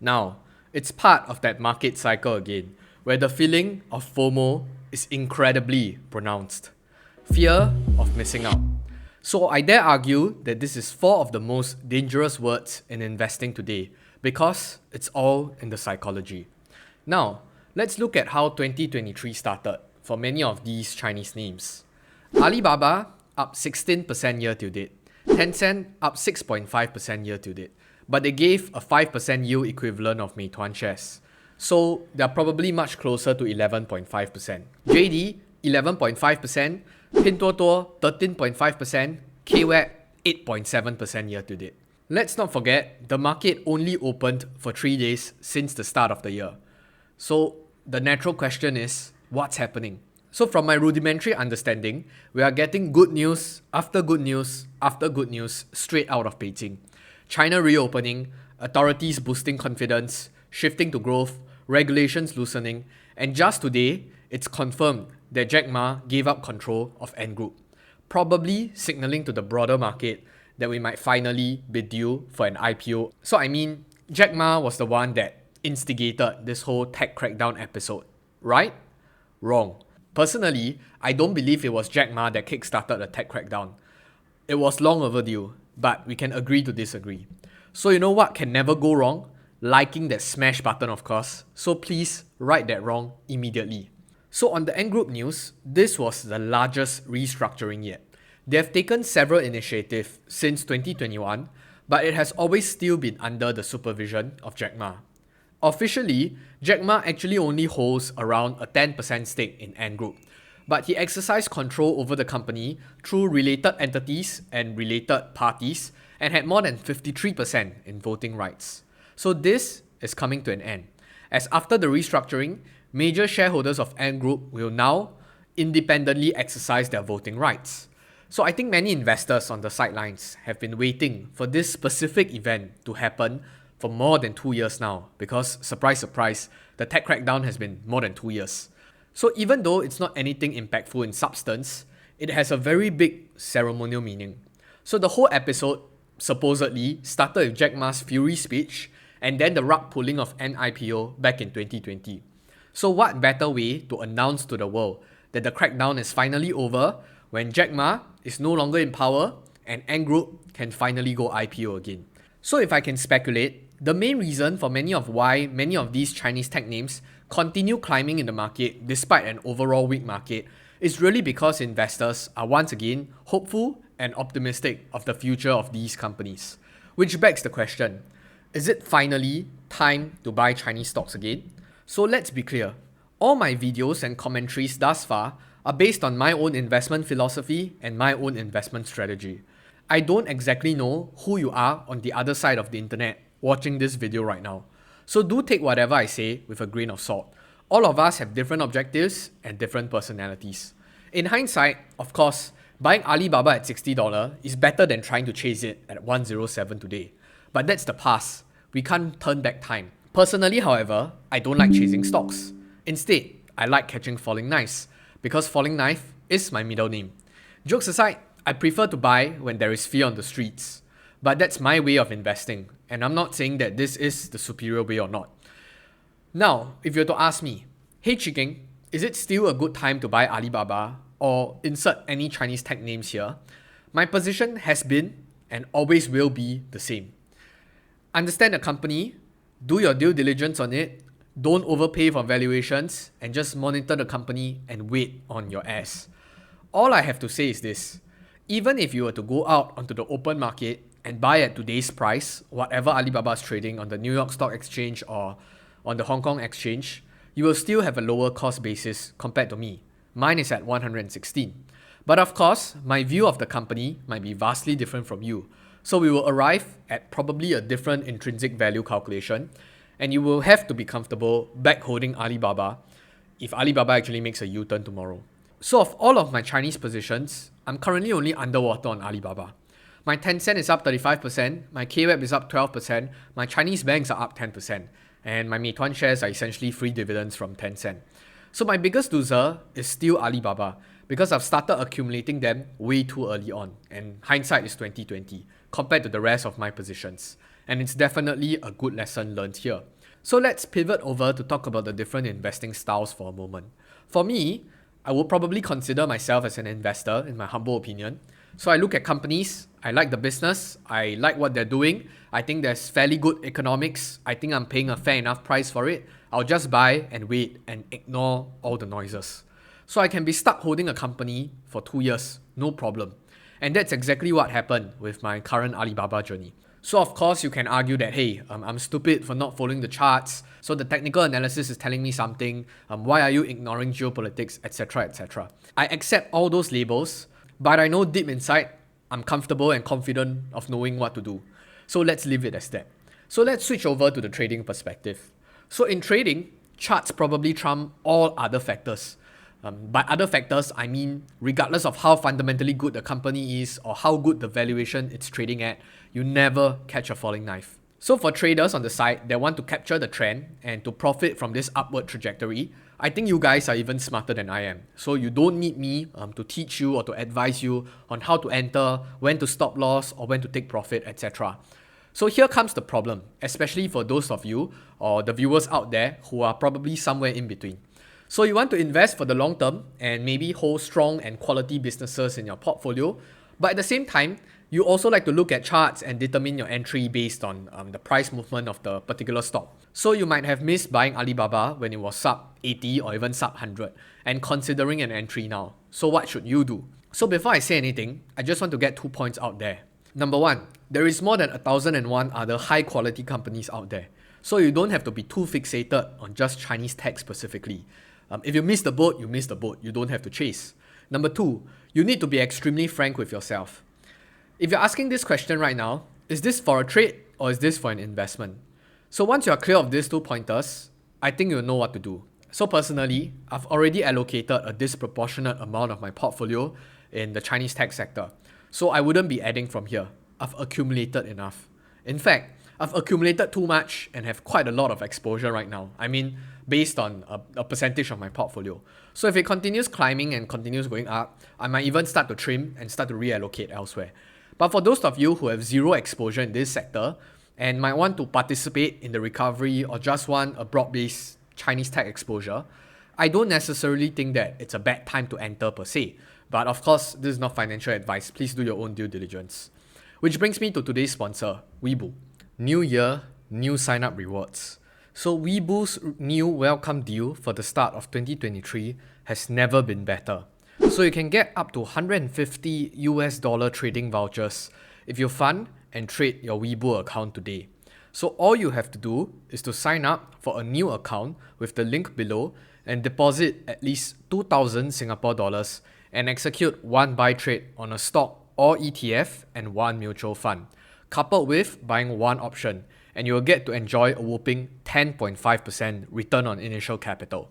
Now, it's part of that market cycle again, where the feeling of FOMO is incredibly pronounced. Fear of missing out. So I dare argue that this is four of the most dangerous words in investing today because it's all in the psychology. Now, let's look at how 2023 started for many of these Chinese names. Alibaba up 16% year to date. Tencent up 6.5% year to date. But they gave a 5% yield equivalent of Meituan shares. So they're probably much closer to 11.5%. JD 11.5%, Pinduoduo 13.5%, KWeb 8.7% year to date. Let's not forget, the market only opened for 3 days since the start of the year. So the natural question is, what's happening? So from my rudimentary understanding, we are getting good news after good news after good news straight out of Beijing. China reopening, authorities boosting confidence, shifting to growth, regulations loosening, and just today, it's confirmed that Jack Ma gave up control of Ant Group, probably signaling to the broader market that we might finally be due for an IPO. So Jack Ma was the one that instigated this whole tech crackdown episode, right? Wrong. Personally, I don't believe it was Jack Ma that kickstarted the tech crackdown. It was long overdue, but we can agree to disagree. So you know what can never go wrong? Liking that smash button, of course. So please right that wrong immediately. So on the Ant Group news, this was the largest restructuring yet. They have taken several initiatives since 2021, but it has always still been under the supervision of Jack Ma. Officially, Jack Ma actually only holds around a 10% stake in Ant Group, but he exercised control over the company through related entities and related parties and had more than 53% in voting rights. So this is coming to an end, as after the restructuring, major shareholders of Ant Group will now independently exercise their voting rights. So I think many investors on the sidelines have been waiting for this specific event to happen for more than 2 years now, because surprise, surprise, the tech crackdown has been more than 2 years. So even though it's not anything impactful in substance, it has a very big ceremonial meaning. So the whole episode supposedly started with Jack Ma's Fury speech and then the rug pulling of an IPO back in 2020. So what better way to announce to the world that the crackdown is finally over when Jack Ma is no longer in power and Ant Group can finally go IPO again. So if I can speculate, the main reason for why many of these Chinese tech names continue climbing in the market despite an overall weak market is really because investors are once again hopeful and optimistic of the future of these companies. Which begs the question, is it finally time to buy Chinese stocks again? So let's be clear, all my videos and commentaries thus far are based on my own investment philosophy and my own investment strategy. I don't exactly know who you are on the other side of the internet watching this video right now. So do take whatever I say with a grain of salt. All of us have different objectives and different personalities. In hindsight, of course, buying Alibaba at $60 is better than trying to chase it at 107 today. But that's the past. We can't turn back time. Personally, however, I don't like chasing stocks. Instead, I like catching falling knives, because falling knife is my middle name. Jokes aside, I prefer to buy when there is fear on the streets. But that's my way of investing, and I'm not saying that this is the superior way or not. Now, if you were to ask me, hey Chiking, is it still a good time to buy Alibaba or insert any Chinese tech names here? My position has been and always will be the same. Understand the company, do your due diligence on it, don't overpay for valuations, and just monitor the company and wait on your ass. All I have to say is this. Even if you were to go out onto the open market and buy at today's price, whatever Alibaba is trading on the New York Stock Exchange or on the Hong Kong Exchange, you will still have a lower cost basis compared to me. Mine is at 116. But of course, my view of the company might be vastly different from you. So we will arrive at probably a different intrinsic value calculation, and you will have to be comfortable back holding Alibaba if Alibaba actually makes a U-turn tomorrow. So of all of my Chinese positions, I'm currently only underwater on Alibaba. My Tencent is up 35%, my KWeb is up 12%, my Chinese banks are up 10%, and my Meituan shares are essentially free dividends from Tencent. So my biggest loser is still Alibaba, because I've started accumulating them way too early on, and hindsight is 2020, compared to the rest of my positions. and it's definitely a good lesson learned here. So let's pivot over to talk about the different investing styles for a moment. For me, I would probably consider myself as an investor, in my humble opinion. So I look at companies, I like the business, I like what they're doing, I think there's fairly good economics, I think I'm paying a fair enough price for it. I'll just buy and wait and ignore all the noises. So I can be stuck holding a company for 2 years, no problem. And that's exactly what happened with my current Alibaba journey. So of course you can argue that, hey, I'm stupid for not following the charts, so the technical analysis is telling me something, why are you ignoring geopolitics, etc, etc. I accept all those labels, but I know deep inside, I'm comfortable and confident of knowing what to do. So let's leave it as that. So let's switch over to the trading perspective. So in trading, charts probably trump all other factors. By other factors, I mean regardless of how fundamentally good the company is or how good the valuation it's trading at, you never catch a falling knife. So for traders on the side that want to capture the trend and to profit from this upward trajectory, I think you guys are even smarter than I am. So you don't need me to teach you or to advise you on how to enter, when to stop loss or when to take profit, etc. So here comes the problem, especially for those of you or the viewers out there who are probably somewhere in between. So you want to invest for the long term and maybe hold strong and quality businesses in your portfolio, but at the same time, you also like to look at charts and determine your entry based on the price movement of the particular stock. So you might have missed buying Alibaba when it was sub 80 or even sub 100 and considering an entry now. So what should you do? So before I say anything, I just want to get 2 points out there. Number one, there is more than 1,001 other high quality companies out there. So you don't have to be too fixated on just Chinese tech specifically. If you miss the boat, you miss the boat. You don't have to chase. Number two, you need to be extremely frank with yourself. If you're asking this question right now, is this for a trade or is this for an investment? So once you're clear of these 2 pointers, I think you'll know what to do. So personally, I've already allocated a disproportionate amount of my portfolio in the Chinese tech sector. So I wouldn't be adding from here. I've accumulated enough. In fact, I've accumulated too much and have quite a lot of exposure right now. I mean, based on a percentage of my portfolio. So if it continues climbing and continues going up, I might even start to trim and start to reallocate elsewhere. But for those of you who have zero exposure in this sector and might want to participate in the recovery or just want a broad-based Chinese tech exposure, I don't necessarily think that it's a bad time to enter per se. But of course, this is not financial advice. Please do your own due diligence. Which brings me to today's sponsor, Weibo. New year, new sign-up rewards. So Weibo's new welcome deal for the start of 2023 has never been better. So you can get up to $150 trading vouchers if you fund and trade your Weibo account today. So all you have to do is to sign up for a new account with the link below and deposit at least 2,000 Singapore dollars and execute one buy trade on a stock or ETF and one mutual fund, coupled with buying one option, and you will get to enjoy a whopping 10.5% return on initial capital.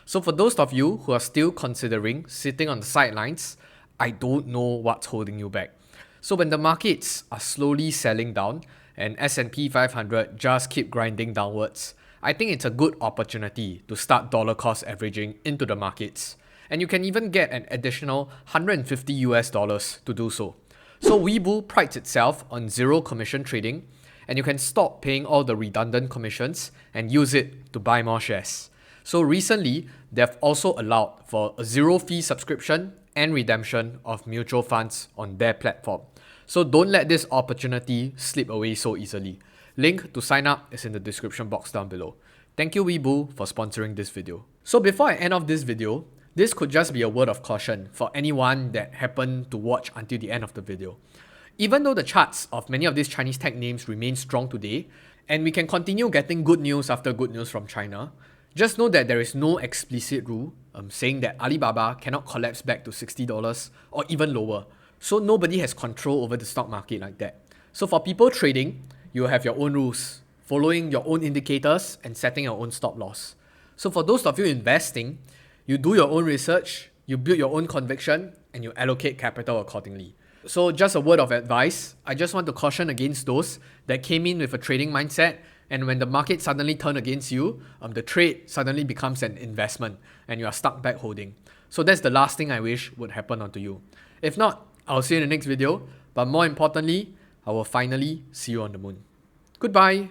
So for those of you who are still considering sitting on the sidelines, I don't know what's holding you back. So when the markets are slowly selling down and S&P 500 just keep grinding downwards, I think it's a good opportunity to start dollar cost averaging into the markets. And you can even get an additional $150 to do so. So Weibo prides itself on zero commission trading, and you can stop paying all the redundant commissions and use it to buy more shares. So recently, they've also allowed for a zero fee subscription and redemption of mutual funds on their platform. So don't let this opportunity slip away so easily. Link to sign up is in the description box down below. Thank you Weibo for sponsoring this video. So before I end off this video, this could just be a word of caution for anyone that happened to watch until the end of the video. Even though the charts of many of these Chinese tech names remain strong today, and we can continue getting good news after good news from China, just know that there is no explicit rule saying that Alibaba cannot collapse back to $60 or even lower. So nobody has control over the stock market like that. So for people trading, you have your own rules, following your own indicators and setting your own stop loss. So for those of you investing, you do your own research, you build your own conviction, and you allocate capital accordingly. So just a word of advice, I just want to caution against those that came in with a trading mindset, and when the market suddenly turned against you, the trade suddenly becomes an investment and you are stuck back holding. So that's the last thing I wish would happen onto you. If not, I'll see you in the next video, but more importantly, I will finally see you on the moon. Goodbye.